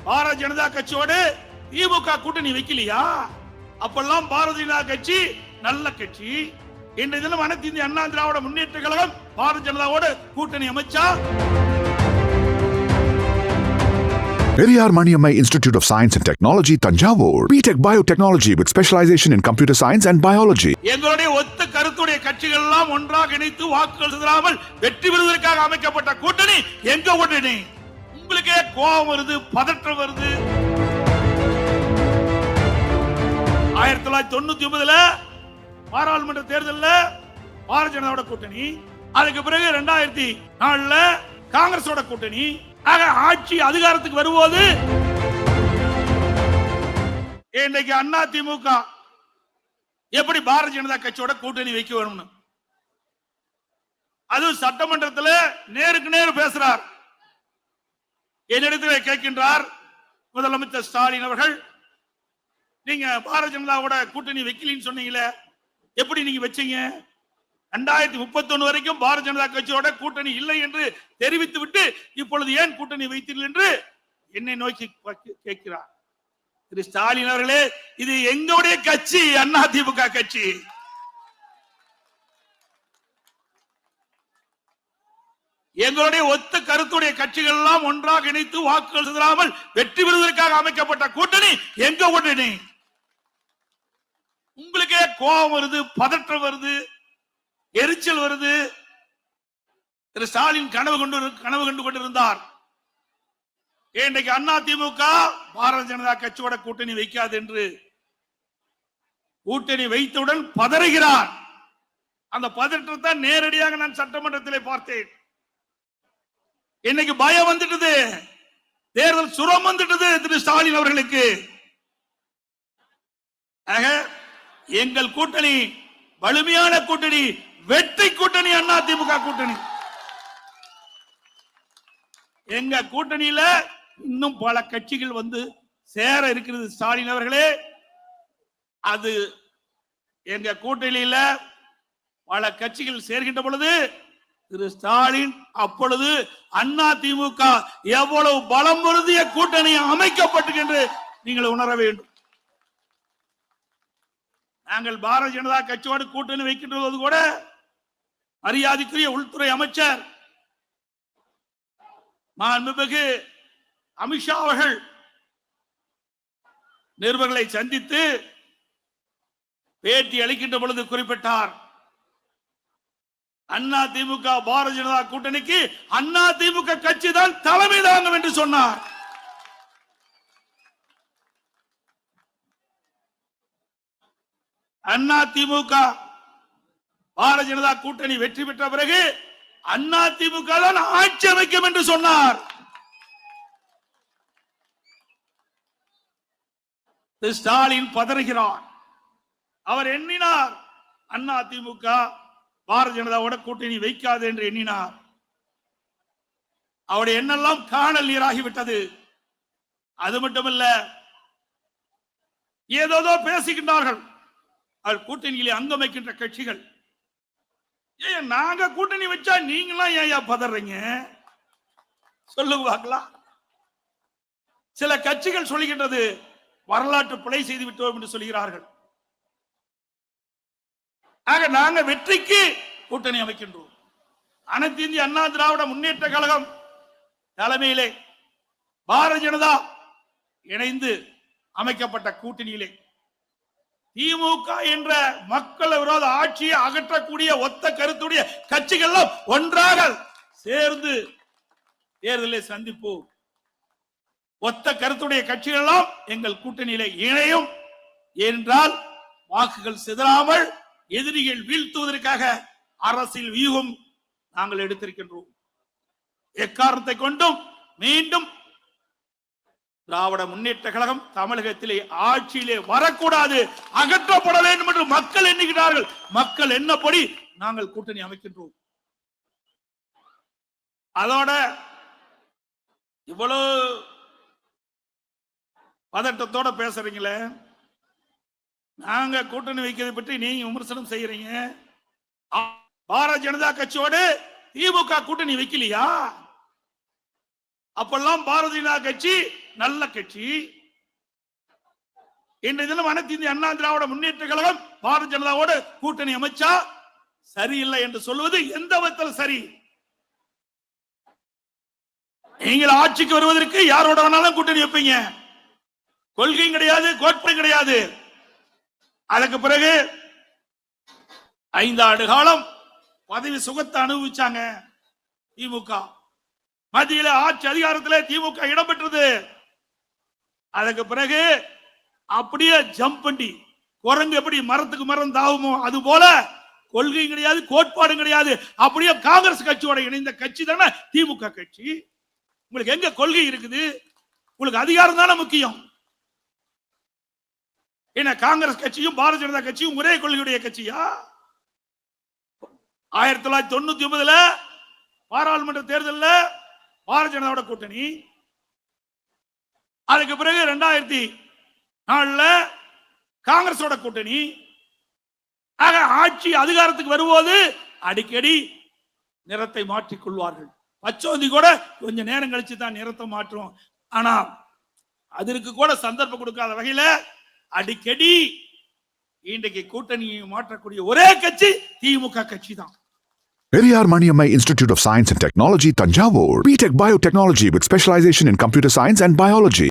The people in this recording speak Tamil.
பாரதிய ஜனதா கட்சியோடு திமுக கூட்டணி வைக்கலையா? அப்பெல்லாம் பாரதிய ஜனதா கட்சி நல்ல கட்சி. இன்றைய தினம் அனைத்து இந்திய அண்ணா திராவிட முன்னேற்ற கழகம் பாரதிய ஜனதாவோடு கூட்டணி அமைச்சா? Periyar Maniammai Institute of Science and Technology, Tanjavur. B.Tech Biotechnology with specialization in computer science and biology. எங்களுடைய ஒத்த கருத்துடைய கட்சிகள் எல்லாம் ஒன்றாக இணைத்து வாக்குகள் சிதறாமல் வெற்றி பெறுவதற்காக அமைக்கப்பட்ட கூட்டணி எங்க கூட்டணி? உங்களுக்கே கோபம் வருது, பதற்றம் வருது. 1999 பாராளுமன்ற தேர்தலில் பாரதிய ஜனதாவோட கூட்டணி, அதுக்கு பிறகு 2004 காங்கிரஸோட கூட்டணி. ஆட்சி அதிகாரத்துக்கு வரும்போது இன்றைக்கு அண்ணா திமுக எப்படி பாரதிய ஜனதா கட்சியோட கூட்டணி வைக்க வேணும்னு அது சட்டமன்றத்தில் நேருக்கு நேர் பேசுறார். என்னிடத்தில் கேட்கின்றார் முதலமைச்சர் ஸ்டாலின் அவர்கள், நீங்க பாரதிய ஜனதாவோட கூட்டணி வைக்கலின்னு சொன்னீங்களே, எப்படி நீங்க வச்சீங்க? 2031 வரைக்கும் பாரதிய ஜனதா கட்சியோட கூட்டணி இல்லை என்று தெரிவித்து விட்டு இப்பொழுது ஏன் கூட்டணி வைத்தீர்கள் என்று என்னை நோக்கி கேட்கிறார். திரு ஸ்டாலின் அவர்களே, இது எங்களுடைய கட்சி, அண்ணா திமுக கட்சி. எங்களுடைய ஒத்த கருத்துடைய கட்சிகள் எல்லாம் ஒன்றாக இணைத்து வாக்குகள் சிதறாமல் வெற்றி பெறுவதற்காக அமைக்கப்பட்ட கூட்டணி எங்க கூட்டணி? உங்களுக்கே கோபம் வருது, பதற்றம் வருது, எரிச்சல் வருது. திரு ஸ்டாலின் கனவு கண்டு கொண்டிருந்தார். இன்றைக்கு அண்ணா திமுக பாரதிய ஜனதா கட்சியோட கூட்டணி வைக்காது என்று கூட்டணி வைத்தவுடன் பதறுகிறார். அந்த பதற்றத்தை நேரடியாக நான் சட்டமன்றத்திலே பார்த்தேன். இன்னைக்கு பயம் வந்துட்டது, தேர்தல் சுரம் வந்துட்டது திரு ஸ்டாலின் அவர்களுக்கு. எங்கள் கூட்டணி வலிமையான கூட்டணி, வெற்றி கூட்டணி, அண்ணா திமுக கூட்டணி. எங்க கூட்டணியில இன்னும் பல கட்சிகள் வந்து சேர இருக்கிறது. ஸ்டாலின் அவர்களே, அது எங்க கூட்டணியில பல கட்சிகள் சேர்கின்ற பொழுது திரு ஸ்டாலின் அப்பொழுது அண்ணா திமுக எவ்வளவு பலம் பொருந்திய கூட்டணி அமைக்கப்பட்டு என்று நீங்கள் உணர வேண்டும். நாங்கள் பாரதிய ஜனதா கட்சியோடு கூட்டணி வைக்கின்றது கூட மரியாதைக்குரிய உள்துறை அமைச்சர் மாண்புமிகு அமித்ஷா அவர்கள் நிருபர்களை சந்தித்து பேட்டி அளிக்கின்ற பொழுது குறிப்பிட்டார், அண்ணா திமுக பாரதிய ஜனதா கூட்டணிக்கு அண்ணா திமுக கட்சி தான் தலைமை தாங்கும் என்று சொன்னார். அண்ணா திமுக பாரதிய ஜனதா கூட்டணி வெற்றி பெற்ற பிறகு அண்ணா திமுக தான் ஆட்சி அமைக்கும் என்று சொன்னார். ஸ்டாலின் பதறுகிறார். அவர் எண்ணினார் அண்ணா திமுக பாரதிய ஜனதாவோட கூட்டணி வைக்காது என்று எண்ணினார். அவருடைய எண்ணெல்லாம் காணல் நீராகிவிட்டது. அது மட்டுமல்ல, ஏதோ பேசுகின்றார்கள் கூட்டணியிலே அங்கம் வைக்கின்ற கட்சிகள். நாங்க கூட்டணி வச்சா நீங்களாம் ஏன் பதறீங்க சொல்லுவாங்களா? சில கட்சிகள் சொல்லுகின்றது வரலாற்று பிழை செய்து விட்டோம் என்று சொல்கிறார்கள். ஆக நாங்க வெற்றிக்கு கூட்டணி அமைக்கின்றோம். அனைத்து இந்திய அண்ணா திராவிட முன்னேற்ற கழகம் தலைமையிலே பாரதிய ஜனதா இணைந்து அமைக்கப்பட்ட கூட்டணியிலே திமுக என்ற மக்கள் விரோத ஆட்சியை அகற்றக்கூடிய ஒத்த கருத்துடைய கட்சிகள் ஒன்றாக சேர்ந்து தேர்தலை சந்திப்போம். ஒத்த கருத்துடைய கட்சிகள் எல்லாம் எங்கள் கூட்டணியிலே இணையும் என்றால் வாக்குகள் சிதறாமல் எதிரிகள் வீழ்த்துவதற்காக அரசியல் வியூகம் நாங்கள் எடுத்திருக்கின்றோம். எக்காரணத்தை கொண்டும் மீண்டும் திராவிட முன்னேற்ற கழகம் தமிழகத்திலே ஆட்சியிலே வரக்கூடாது, அகற்றப்பட வேண்டும் என்று மக்கள் எண்ணுகிறார்கள். மக்கள் எண்ணப்படி நாங்கள் கூட்டணி அமைக்கின்றோம். அதோட இவ்வளவு பதட்டத்தோட பேசுறீங்களே, நாங்க கூட்டணி வைக்கிறதை பற்றி நீங்க விமர்சனம் செய்யறீங்க. பாரதிய ஜனதா கட்சியோடு திமுக கூட்டணி வைக்கலையா? அப்பெல்லாம் பாரதிய ஜனதா கட்சி நல்ல கட்சி. இன்றைய தினம் அனைத்து இந்திய அண்ணா திராவிட முன்னேற்ற கழகம் பாரதிய ஜனதாவோட கூட்டணி அமைச்சா சரியில்லை என்று சொல்வது எந்த விதத்தில் சரி? நீங்கள் ஆட்சிக்கு வருவதற்கு யாரோட வேணாலும் கூட்டணி வைப்பீங்க, கொள்கையும் கிடையாது, கோட்பாடும் கிடையாது. அதுக்கு பிறகு 5 ஆண்டு காலம் பதவி சுகத்தை அனுபவிச்சாங்க திமுக. மத்தியில ஆட்சி அதிகாரத்தில் திமுக இடம்பெற்றது. அதுக்கு பிறகு அப்படியே ஜம்ப் பண்ணி குரங்கு எப்படி மரத்துக்கு மரம் தாவுமோ அது போல கொள்கையும் கிடையாது, கோட்பாடும் கிடையாது. அப்படியே காங்கிரஸ் கட்சியோட இணைந்த கட்சி தானே திமுக கட்சி. உங்களுக்கு எங்க கொள்கை இருக்குது? உங்களுக்கு அதிகாரம் தானே முக்கியம். என்ன காங்கிரஸ் கட்சியும் பாரதிய ஜனதா கட்சியும் ஒரே கொள்கையுடைய கட்சியா? 1999 பாராளுமன்ற தேர்தலில் பாரதிய ஜனதாவோட கூட்டணி. அதுக்கு பிறகு 2004 காங்கிரஸோட கூட்டணி. ஆக ஆட்சி அதிகாரத்துக்கு வரும்போது அடிக்கடி நிறத்தை மாற்றிக் கொள்வார்கள். பச்சோந்தி கூட கொஞ்ச நேரம் கழிச்சு தான் நிறத்தை மாற்றும். ஆனா அதற்கு கூட சந்தர்ப்பம் கொடுக்காத வகையில அடிக்கடி இன்றைக்கு கூட்டணியை மாற்றக்கூடிய ஒரே கட்சி திமுக கட்சி தான். Periyar Maniammai Institute of Science and Technology, Tanjavur. BTech Biotechnology with specialization in computer science and biology.